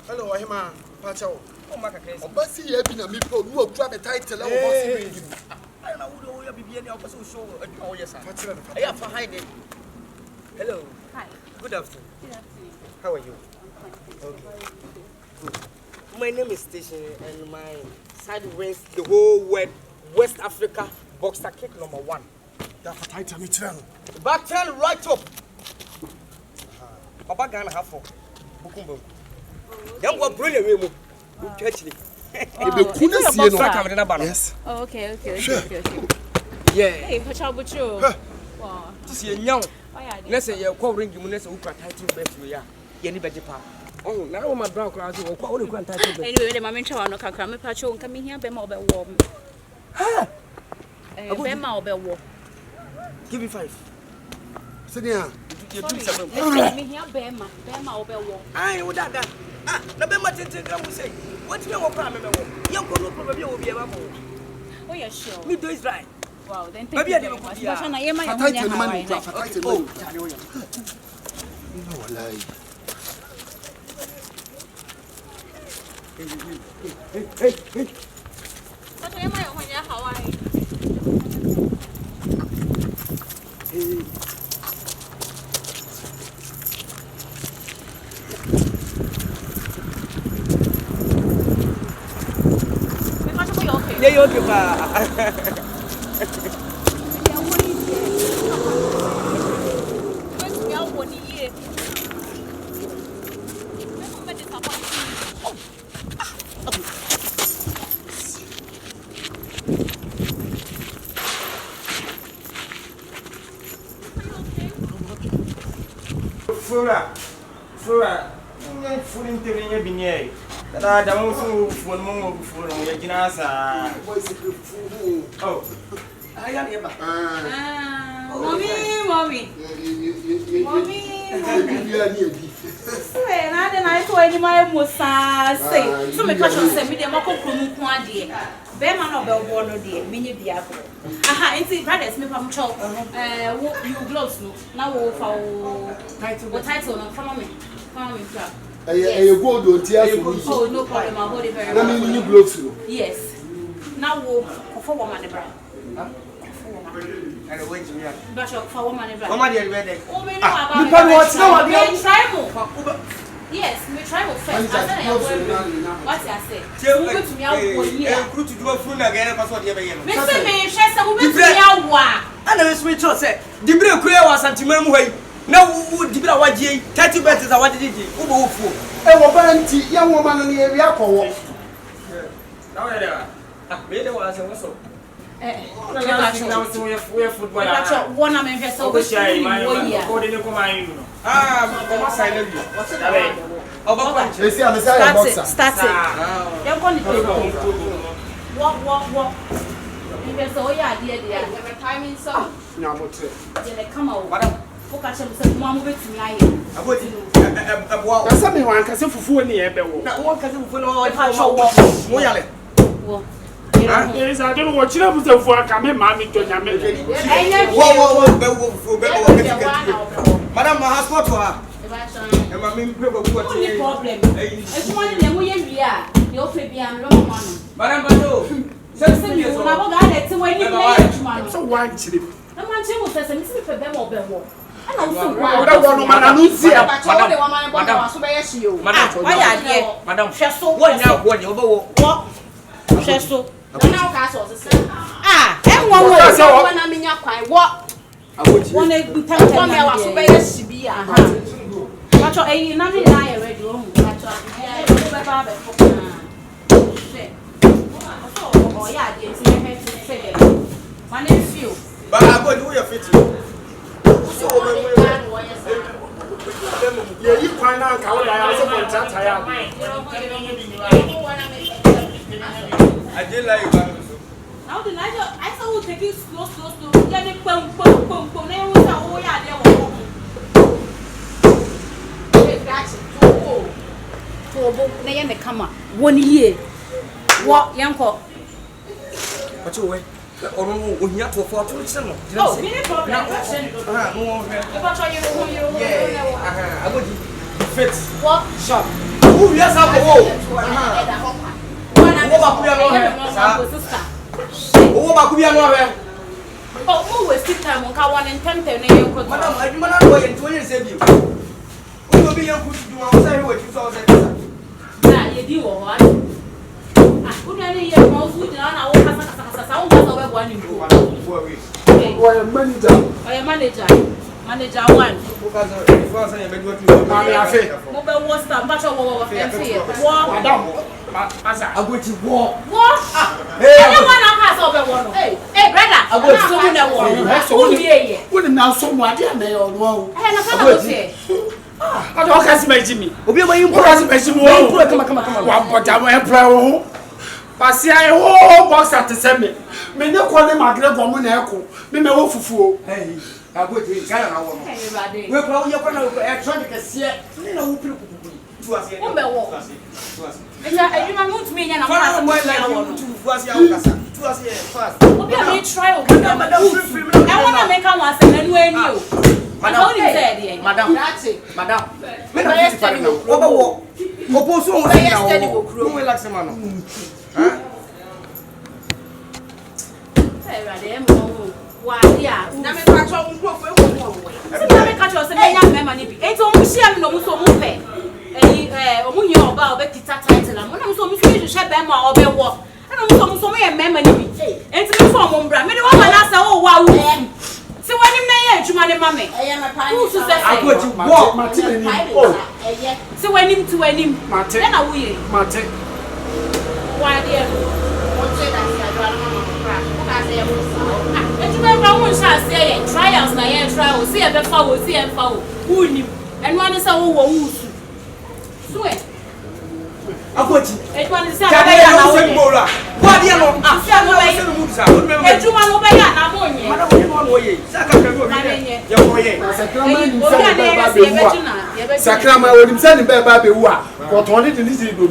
Hello, Ahima. Pacho. Oh, my crazy. Obasi yebi na mi pro. You grab a title. I don't know who you be any opposite show. Oh, yes, sir. I have to hide it. Hello. Hi. Good afternoon. Good afternoon. How are you? Okay. Good. My name is Station, and my side wins the whole world West Africa boxer kick #1. That's a title. Me tell. Back turn right up. Papa Ghana have for. Bukumbo. Young boy, brilliant. Actually. Yes. Oh, okay. Yeah. Hey, what's up with you? Wow. This is young. Let's say you're covering you, let's say, title best we are. Any better part. Oh, now my brown crowd will call you title. Anyway, the moment I want to come, I'm patrol coming here, Bema or warm. Bema or warm. Give me 5. Sit down. Let me hear Bema or warm. I know that. Ah, the Bema will say, what do you want? Young probably will be able. Oh, yeah, sure. Me do is right. Wow, then thank you very much. But I am my Hey. But I am my own Hawaii. Yeah, you're okay. Flora, full interview being here. That I want to for more before we can answer. Oh, I am here. Mommy. I told you my Musa say, so my question send me the Mako Kumu dear. Bear no bell born dear, mini diabo. Aha, and see, brothers, me from chop. You gloves no. Now we'll follow title no. Follow me. You go do oh, no problem. I'll hold it very well. I mean, you gloves. Yes. Now we'll for woman the brand. And wait to me. But for woman the brand. Mama, dear, ready. Oh, me know about it. Try more. Yes, me try more first. What I say? We go to me out 1 year. I'm going to do a full again. That's what you're saying. Mr. Me, share some with me out. And I switch on say, the break was anti-mem way. Now, would give away 30 betters. I wanted it. A young woman in the area. Now, I was also. We're football. One of them has so much time. Start it. You're going to walk. You so yeah, dear. Timing so. No, come on. Focus on mom with me. I something one can say for food near Bewo. One can for Yes, I don't know what you have to for a camera, mammy, to Yamen. Madam, my husband, and my main problem. It's one of them we are. You'll pay me a long one. Madam, so why chili? No one says, and this is for them or Bewo. And also, Madam, Chesso, what now? What you Chesso. Now, Castle. Ah, everyone was when I'm in your quiet. What? I would want to tell one I was supposed to be. But you're not in I already. Oh, yeah, it's my name is you. But I'm going to do your fitting. So, Yeah, you find out how I was a contract. I did like you. Now the night I saw you take it slow. Then it pum. Then we saw all ya there. Na me kama 1 year. What yanko? But you wait. Or when you have to afford to listen. Oh, no problem. I would fit. What? Shop. Who yes, I oh, who was still time on Kawan and Temple? Madam, I do not know why you're 20 save you. Who will be able to do what you saw? Yeah, you do what? I couldn't any year more food than I was one in Manager one. Because if I say you Mobile was the battle of I go to war. What? Anyone has over one. Hey, brother, I go to someone. Wouldn't now someone dear may or no. I don't have to mention me. Obi ma you come mention me. Come. One but I will employ. But see I whole box at the semi. Me no call him Magre Gomu na eko. Me wo fufuo. Hey, I go to Ghana na wo. We kwa you kwa na electronic kese. Ni na wo piri kuku. Tu ase. Wo be wo. I do not want me na fa mo like you to fuasi ya kasa. Tu ase fast. Obi a me try o. I want to make am once and when you. Madam, me na fit na. Oba wo. Opo so wo na wo. Mo relax ma no. Huh? Hey, radem mo. Wa dia. Na me ka cho nkrofo ewo wo. Na me ka cho se me nya me ma ni bi. Enti o mu hia no mu so mu pe. O mu nya oba obekita title am. Na mu so mu so hwehwe be ma obe wo. Na mu so ye me ma ni bi. Enti me fo mo mbra. Me de wo ma na sa wo wa wo. Si wani me ye adwuma ne ma me. Who so say Agoti wo Martin ni. Oh. Si wani to wani. Martin. Na wo ye. Martin. Why dear? What's it that you are driving? If you remember, say trials, na ye trials. See a befa, see a foul. Who knew? And one is a who. Swear. Agoti. It one is a Mola. What do you know? I do not obey an ammonia. Madam, you want way. Sacrament will himself in Baby Wa. What wanted to listen to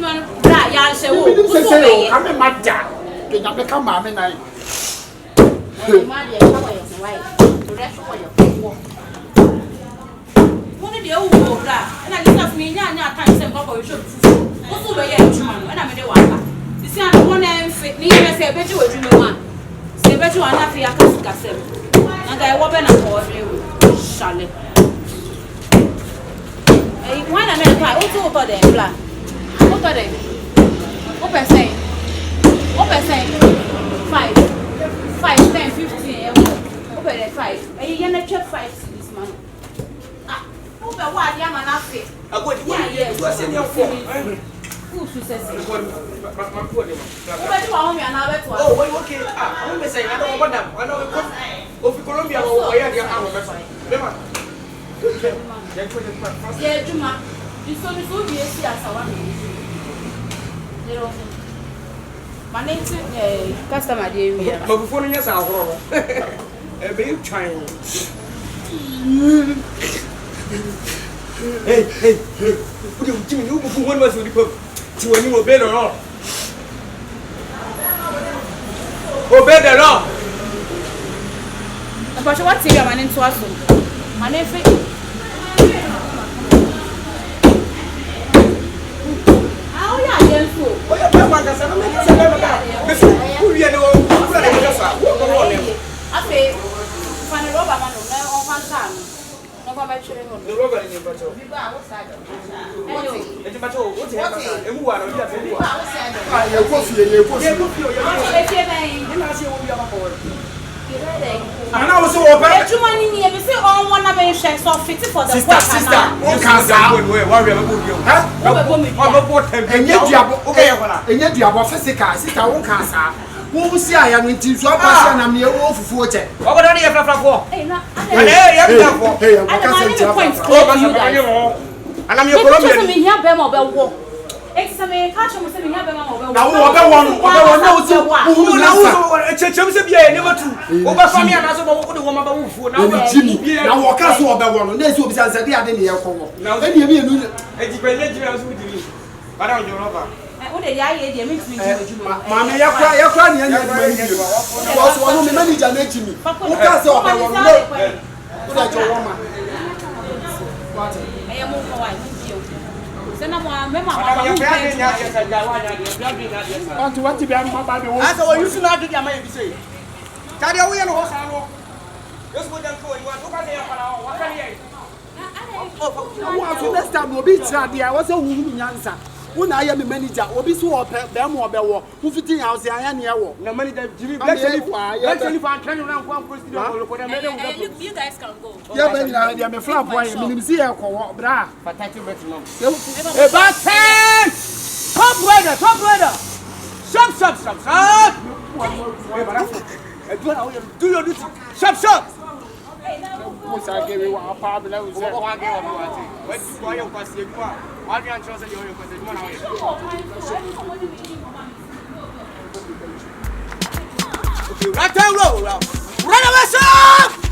I'm a mad. Can I become mammy night? One of the old and I left me now times and Papa should. What's over here, Juman, and I made a one. You see, I want to fit me and say, I bet you a dream one. Say, bet you are not here, and I walk in a board, shall it? One and a car, also over there, black. What are they? Open saying 5, 10, 15. Open at 5. Are you gonna check 5 this month? Ah, open what? Young and happy. I go to yeah. Who says it? Oh, okay. I'm going to say, I don't want them. I know if Colombia or where they are. Yeah, Juma. You saw me so be a my name is customer dear. But before you are a big child. Hey, what was you put to when you obey the law? Obey the law. But what's your man into us? My name is. And I was open. You money here, say on one of the so fit for the sister, you can't say, and yet you are physical, sister, won't cancer. Who see I am in teams, so I pass and I'm here for check. What about the other for? Hey, no. Hey, I'm And I'm your Colombian. Me here, Bema, Bell. Examine, catch him, say, me here, Bema, Bell. Now, when I am a manager, or be so up, them or Bell, who fitting house, I am here. No money that Jimmy, let's say if I'm trying to run one question, you guys can go. Yeah, I'm a flap boy, I'm see a bra. But 30 minutes long. About 10! Top rider! Stop! Do your duty. Stop! What's I gave you a part of the Right down, roll. Run away, sir!